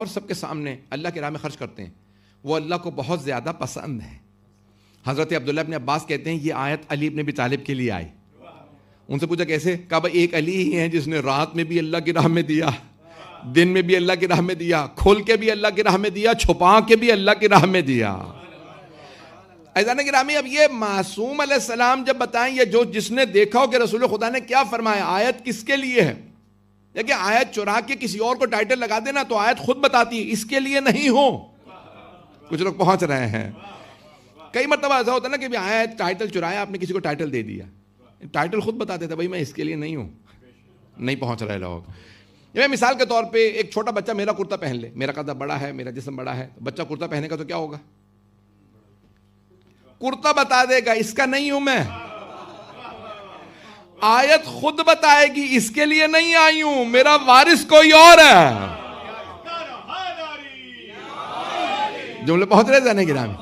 اور سب کے سامنے اللہ کی راہ میں خرچ کرتے ہیں وہ اللہ کو بہت زیادہ پسند ہے۔ حضرت عبداللہ ابن عباس کہتے ہیں یہ آیت علی ابن ابی طالب کے لیے آئی۔ ان سے پوچھا کیسے؟ کہا بھائی ایک علی ہی ہیں جس نے رات میں بھی اللہ کی راہ میں دیا، دن میں بھی اللہ کی راہ میں دیا، کھول کے بھی اللہ کی راہ میں دیا، چھپا کے بھی اللہ کی راہ میں دیا۔ عزیزان گرامی، اب یہ معصوم علیہ السلام جب بتائیں، یہ جو جس نے دیکھا ہو کہ رسول خدا نے کیا فرمایا، آیت کس کے لیے ہے؟ کہ آیت چرا کے کسی اور کو ٹائٹل لگا دینا تو آیت خود بتاتی ہے اس کے لیے نہیں ہو۔ کچھ لوگ پہنچ رہے ہیں، کئی مرتبہ ایسا ہوتا ہے نا کہ آیت ٹائٹل چرایا، آپ نے کسی کو ٹائٹل دے دیا، ٹائٹل خود بتا دیتا بھائی میں اس کے لیے نہیں ہوں۔ نہیں پہنچ رہے لوگ۔ میں مثال کے طور پہ ایک چھوٹا بچہ میرا کرتا پہن لے، میرا قد بڑا ہے، میرا جسم بڑا ہے، بچہ کرتا پہنے کا تو کیا ہوگا؟ کرتا بتا دے گا اس کا نہیں ہوں میں۔ آیت خود بتائے گی اس کے لیے نہیں آئی ہوں، میرا وارث کوئی اور ہے۔ جملے پہنچ رہے جانے گرامی؟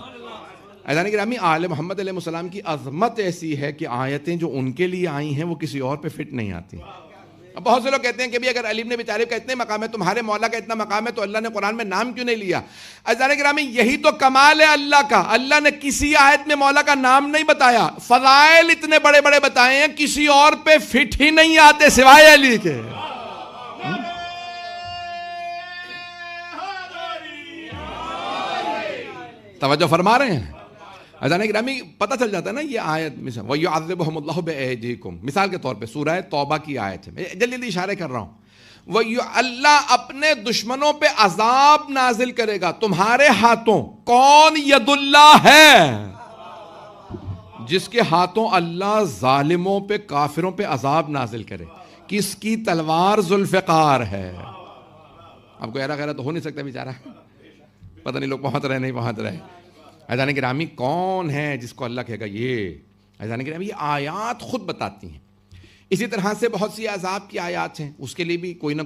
ایزان گرامی، آل محمد علیہ السلام کی عظمت ایسی ہے کہ آیتیں جو ان کے لیے آئی ہیں وہ کسی اور پہ فٹ نہیں آتی۔ اب بہت سے لوگ کہتے ہیں کہ اگر علی ابن ابی طالب کا اتنے مقام ہے، تمہارے مولا کا اتنا مقام ہے، تو اللہ نے قرآن میں نام کیوں نہیں لیا؟ ایزان گرامی، یہی تو کمال ہے اللہ کا، اللہ نے کسی آیت میں مولا کا نام نہیں بتایا، فضائل اتنے بڑے بڑے بتائے ہیں کسی اور پہ فٹ ہی نہیں آتے سوائے علی کے۔ توجہ فرما رہے ہیں؟ اذان گرامی، پتہ چل جاتا ہے نا یہ آیت مثال وَيُعَذِّبُهُمُ اللَّهُ بِأَيْدِيكُمْ، مثال کے طور پہ سورہ توبہ کی آیت ہے، جلدی جلدی اشارے کر رہا ہوں۔ اللہ اپنے دشمنوں پہ عذاب نازل کرے گا تمہارے ہاتھوں۔ کون ید اللہ ہے؟ جس کے ہاتھوں اللہ ظالموں پہ، کافروں پہ عذاب نازل کرے۔ کس کی تلوار؟ ذوالفقار ہے۔ اب کوئی ایرا غیرہ تو ہو نہیں سکتا بیچارہ، پتہ نہیں لوگ پہنچ رہے نہیں پہنچ رہے۔ عزیزان گرامی، کون ہے جس کو اللہ کہے گا یہ؟ عزیزان گرامی، یہ آیات خود بتاتی ہیں۔ اسی طرح سے بہت سی عذاب کی آیات ہیں، اس کے لیے بھی کوئی نہ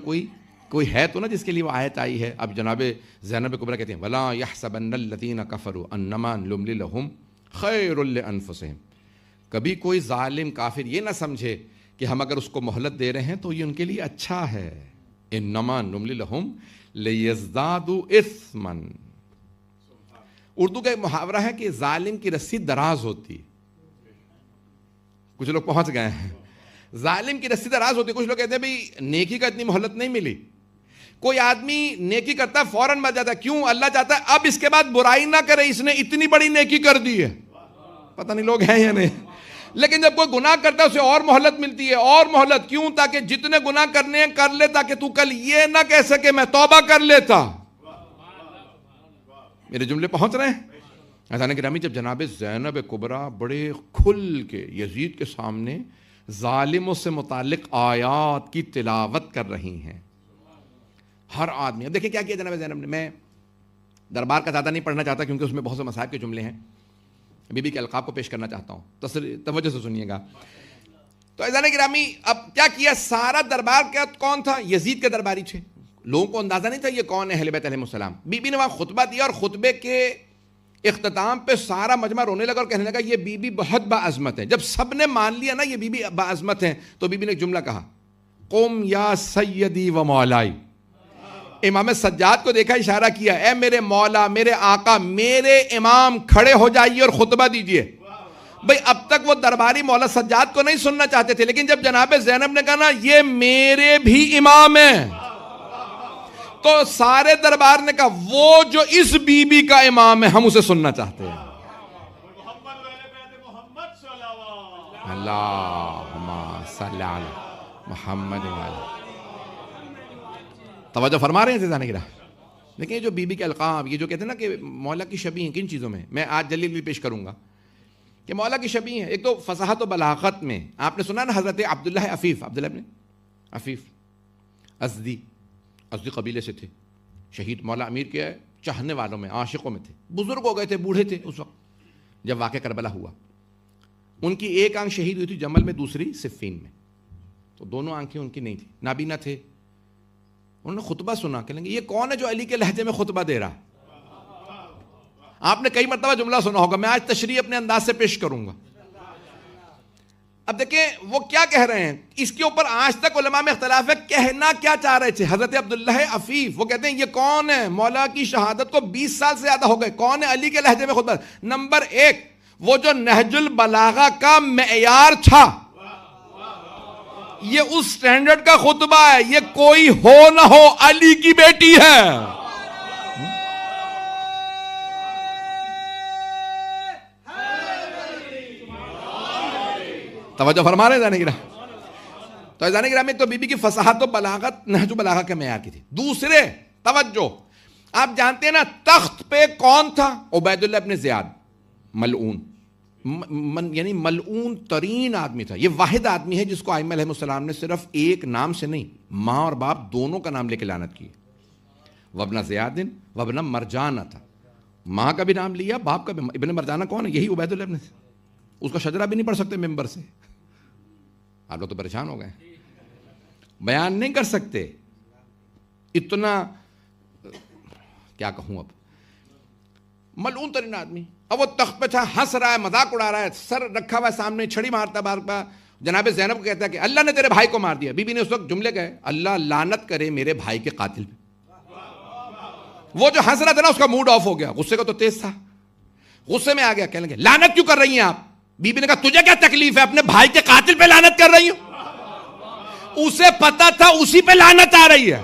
کوئی ہے تو نا جس کے لیے وہ آیت آئی ہے۔ اب جناب زینب کبریٰ کہتے ہیں وَلَا يَحْسَبَنَّ الَّذِينَ كَفَرُوا أَنَّمَا نُمْلِي لَهُمْ خَيْرٌ لِأَنفُسِهِمْ، کبھی کوئی ظالم کافر یہ نہ سمجھے کہ ہم اگر اس کو مہلت دے رہے ہیں تو یہ ان کے لیے اچھا ہے۔ إِنَّمَا نُمْلِي لَهُمْ لِيَزْدَادُوا إِثْمًا۔ اردو کا ایک محاورہ ہے کہ ظالم کی رسی دراز ہوتی ہے۔ کچھ لوگ پہنچ گئے ہیں، ظالم کی رسی دراز ہوتی ہے۔ کچھ لوگ کہتے ہیں بھئی نیکی کا اتنی مہلت نہیں ملی۔ کوئی آدمی نیکی کرتا ہے فوراً مر جاتا ہے، کیوں؟ اللہ چاہتا ہے اب اس کے بعد برائی نہ کرے، اس نے اتنی بڑی نیکی کر دی ہے۔ پتہ نہیں لوگ ہیں یا نہیں۔ لیکن جب کوئی گناہ کرتا ہے اسے اور مہلت ملتی ہے، اور مہلت، کیوں؟ تاکہ جتنے گناہ کرنے ہیں کر لے، تاکہ تو کل یہ نہ کہہ سکے میں توبہ کر لیتا۔ میرے جملے پہنچ رہے ہیں؟ عزیزان گرامی، جب جناب زینب کبریٰ بڑے کھل کے یزید کے سامنے ظالموں سے متعلق آیات کی تلاوت کر رہی ہیں، ہر آدمی، اب دیکھیں کیا کیا جناب زینب نے۔ میں دربار کا زیادہ نہیں پڑھنا چاہتا کیونکہ اس میں بہت سے مصائب کے جملے ہیں، بی بی کے القاب کو پیش کرنا چاہتا ہوں، توجہ سے سنیے گا۔ تو عزیزان گرامی، اب کیا کیا؟ سارا دربار کا کون تھا؟ یزید کے درباری تھے، لوگوں کو اندازہ نہیں تھا یہ کون ہے اہل بیت علیہ السلام۔ بی بی نے وہاں خطبہ دیا اور خطبے کے اختتام پہ سارا مجمع رونے لگا اور کہنے لگا یہ بی بی بہت باعظمت ہے۔ جب سب نے مان لیا نا یہ بی بی باعظمت ہے، تو بی بی نے ایک جملہ کہا، قم یا سیدی و مولائی۔ امام سجاد کو دیکھا، اشارہ کیا، اے میرے مولا، میرے آقا، میرے امام، کھڑے ہو جائیے اور خطبہ دیجئے۔ بھئی اب تک وہ درباری مولا سجاد کو نہیں سننا چاہتے تھے، لیکن جب جناب زینب نے کہا نا یہ میرے بھی امام ہیں، تو سارے دربار نے کہا وہ جو اس بی بی کا امام ہے ہم اسے سننا چاہتے ہیں۔ اللہم صلی علی محمد۔ توجہ فرما رہے ہیں عزیزان گرامی؟ لیکن یہ جو بی بی کے القاب، یہ جو کہتے ہیں نا کہ مولا کی شبیہ ہیں، کن چیزوں میں میں آج جلدی جلدی پیش کروں گا کہ مولا کی شبیہ ہیں۔ ایک تو فصاحت و بلاغت میں، آپ نے سنا نا حضرت عبداللہ عفیف، عبداللہ ابن عفیف ازدی قبیلے سے تھے، شہید مولا امیر کے چاہنے والوں میں، عاشقوں میں تھے، بزرگ ہو گئے تھے، بوڑھے تھے اس وقت جب واقعہ کربلا ہوا۔ ان کی ایک آنکھ شہید ہوئی تھی جمل میں، دوسری صفین میں، تو دونوں آنکھیں ان کی نہیں تھی، نابینا تھے۔ انہوں نے خطبہ سنا، کہیں گے یہ کون ہے جو علی کے لہجے میں خطبہ دے رہا؟ آپ نے کئی مرتبہ جملہ سنا ہوگا، میں آج تشریح اپنے انداز سے پیش کروں گا۔ اب دیکھیں وہ کیا کہہ رہے ہیں، اس کے اوپر آج تک علماء میں اختلاف ہے، کہنا کیا چاہ رہے تھے حضرت عبداللہ عفیف؟ وہ کہتے ہیں یہ کون ہے، مولا کی شہادت کو 20 سال سے زیادہ ہو گئے، کون ہے علی کے لہجے میں خطبہ؟ نمبر 1، وہ جو نہج البلاغہ کا معیار تھا، یہ اس سٹینڈرڈ کا خطبہ ہے، یہ کوئی ہو نہ ہو علی کی بیٹی ہے۔ توجہ فرما رہے ہیں تو ایزان گرامی تو بی بی کی فصاحت و بلاغت نہج بلاغہ کے معیار کی تھی۔ دوسرے توجہ، آپ جانتے ہیں نا تخت پہ کون تھا؟ عبید اللہ ابن زیاد، ملعون، یعنی ملعون ترین آدمی تھا۔ یہ واحد آدمی ہے جس کو ائمہ علیہ السلام نے صرف ایک نام سے نہیں، ماں اور باپ دونوں کا نام لے کے لعنت کی، وابن زیاد وابن مرجانہ تھا، ماں کا بھی نام لیا، باپ کا بھی۔ ابن مرجانہ کون ہے؟ یہی عبید اللہ ابن، اس کا شجرہ بھی نہیں پڑھ سکتے ممبر سے۔ آپ لوگ تو پریشان ہو گئے، بیان نہیں کر سکتے، اتنا کیا کہوں۔ اب ملعون ترین آدمی، اب وہ تخت پہ تھا، ہنس رہا ہے، مذاق اڑا رہا ہے، سر رکھا ہوا ہے سامنے، چھڑی مارتا بار بار۔ جناب زینب کو کہتا ہے کہ اللہ نے تیرے بھائی کو مار دیا۔ بی بی نے اس وقت جملے کہے، اللہ لعنت کرے میرے بھائی کے قاتل پہ۔ وہ جو ہنس رہا تھا نا اس کا موڈ آف ہو گیا، غصے کا تو تیز تھا، غصے میں آ گیا، کہنے لگے لعنت کیوں کر رہی ہیں آپ؟ بی بی نے کہا تجھے کیا تکلیف ہے، اپنے بھائی کے قاتل پہ لعنت کر رہی ہوں؟ اسے پتا تھا اسی پہ لعنت آ رہی ہے۔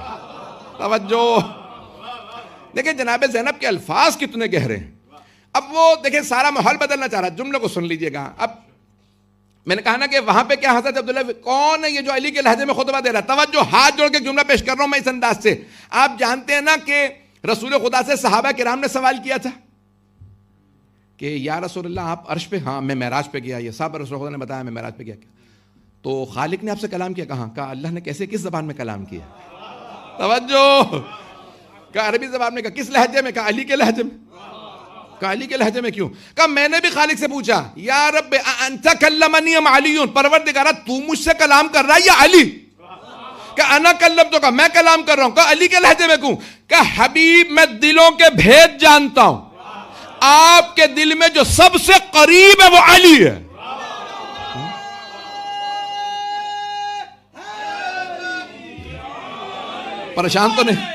توجہ دیکھیں جناب زینب کے الفاظ کتنے گہرے ہیں۔ اب وہ دیکھیں سارا ماحول بدلنا چاہ رہا ہے، جملے کو سن لیجئے گا۔ اب میں نے کہا نا کہ وہاں پہ کیا حضرت عبداللہ کون ہے یہ جو علی کے لہجے میں خطبہ دے رہا ہے؟ توجہ، ہاتھ جوڑ کے جملہ پیش کر رہا ہوں میں اس انداز سے۔ آپ جانتے ہیں نا کہ رسول خدا سے صحابہ کرام نے سوال کیا تھا کہ یا رسول اللہ آپ عرش پہ؟ ہاں میں معراج پہ گیا، یہ سب رسول خدا نے بتایا میں معراج پہ گیا۔ تو خالق نے آپ سے کلام کیا؟ کہاں؟ کہا اللہ نے کیسے، کس زبان میں کلام کیا؟ توجہ، کہا عربی زبان میں۔ کہا کس لہجے میں؟ کہا علی کے لہجے میں۔ کہا علی کے لہجے میں کیوں؟ کہا میں نے بھی خالق سے پوچھا یا رب انت کلمنی ام علی، پروردگارہ تو مجھ سے کلام کر رہا ہے یا علی؟ کہا انا کلمتو، کہا میں کلام کر رہا ہوں۔ کہا علی کے لہجے میں کیوں؟ کہا حبیب میں دلوں کے بھید جانتا ہوں، آپ کے دل میں جو سب سے قریب ہے وہ علی ہے۔ پریشان تو نہیں؟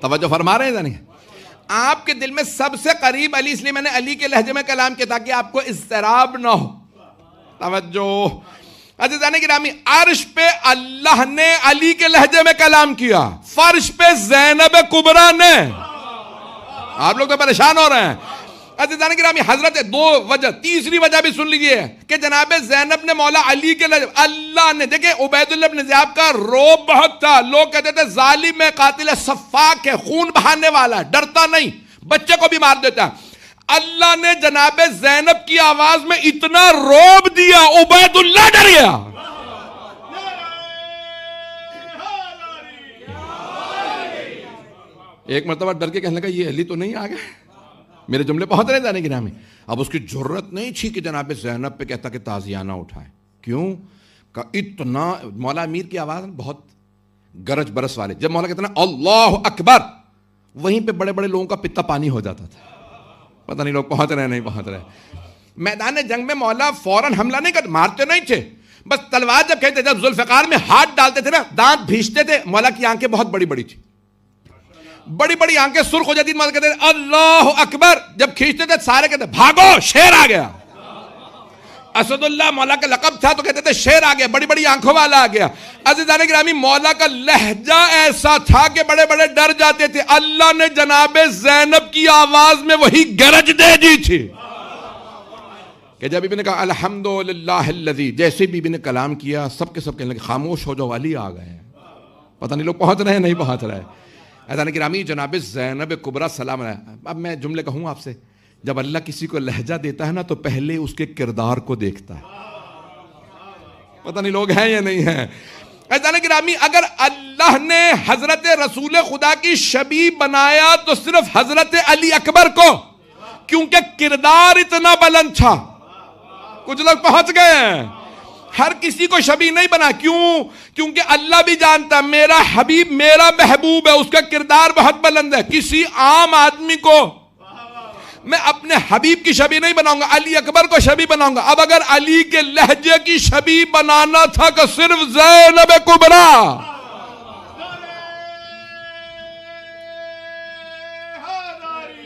توجہ فرما رہے ہیں نہیں؟ آپ کے دل میں سب سے قریب علی، اس لیے میں نے علی کے لہجے میں کلام کیا تاکہ آپ کو اضطراب نہ ہو۔ توجہ عزیزان گرامی، عرش پہ اللہ نے علی کے لہجے میں کلام کیا، فرش پہ زینب کبریٰ نے۔ آپ لوگ تو پریشان ہو رہے ہیں عزیزان گرامی۔ حضرت دو وجہ، تیسری وجہ بھی سن لیجئے کہ جناب زینب نے مولا علی کے لہجے، اللہ نے، دیکھیں عبید اللہ بن زیاد کا روب بہت تھا، لوگ کہتے تھے ظالم ہے، قاتل ہے، سفاک ہے، خون بہانے والا ہے، ڈرتا نہیں، بچے کو بھی مار دیتا ہے۔ اللہ نے جناب زینب کی آواز میں اتنا روب دیا عبید اللہ ڈر گیا۔ ایک مرتبہ ڈر کے کہنے لگا یہ علی تو نہیں آ گیا؟ میرے جملے پہنچ رہے جانے گرامی۔ اب اس کی جرت نہیں تھی کہ جناب زینب پہ کہتا کہ تازیانہ اٹھائے، کیوں کہ اتنا مولا امیر کی آواز بہت گرج برس والے، جب مولا کہتا نا اللہ اکبر، وہیں پہ بڑے بڑے لوگوں کا پتا پانی ہو جاتا تھا۔ پتہ نہیں لوگ پہنچ رہے ہیں نہیں پہنچ رہے۔ میدان جنگ میں مولا فوراً حملہ نہیں کرتے، مارتے نہیں تھے، بس تلوار جب کہتے، جب ذوالفقار میں ہاتھ ڈالتے تھے نا، دانت بھیجتے تھے، مولا کی آنکھیں بہت بڑی بڑی تھی، بڑی بڑی آنکھیں سرخ ہو جاتی، مولا کہتے تھے اللہ اکبر، جب کھینچتے تھے سارے کہتے بھاگو شیر آ گیا۔ اسد اللہ مولا کا لقب تھا تو کہتے تھے شیر آ گیا، بڑی بڑی آنکھوں والا آ گیا۔ عزیزان گرامی، مولا کا لہجہ ایسا تھا کہ بڑے بڑے ڈر جاتے تھے۔ اللہ نے جناب زینب کی آواز میں وہی گرج دے دی تھی کہ جب بی بی نے کہا الحمدللہ الذی، جیسے بی بی نے کلام کیا سب کے سب کہنے لگے خاموش ہو جاؤ، علی آ گئے ہیں۔ پتہ نہیں لوگ پہنچ رہے ہیں نہیں پہنچ رہے۔ عزیزان گرامی، جناب زینب کبریٰ سلام علیہ۔ اب میں جملے کہوں آپ سے، جب اللہ کسی کو لہجہ دیتا ہے نا تو پہلے اس کے کردار کو دیکھتا ہے۔ پتہ نہیں لوگ ہیں یا نہیں ہیں۔ عزیزان گرامی، اگر اللہ نے حضرت رسول خدا کی شبیہ بنایا تو صرف حضرت علی اکبر کو، کیونکہ کردار اتنا بلند تھا. کچھ لوگ پہنچ گئے ہیں. ہر کسی کو شبیہ نہیں بنا. کیوں؟ کیونکہ اللہ بھی جانتا ہے میرا حبیب میرا محبوب ہے, اس کا کردار بہت بلند ہے. کسی عام آدمی کو میں اپنے حبیب کی شبیہ نہیں بناؤں گا, علی اکبر کو شبیہ بناؤں گا. اب اگر علی کے لہجے کی شبیہ بنانا تھا کہ صرف زینب کبریٰ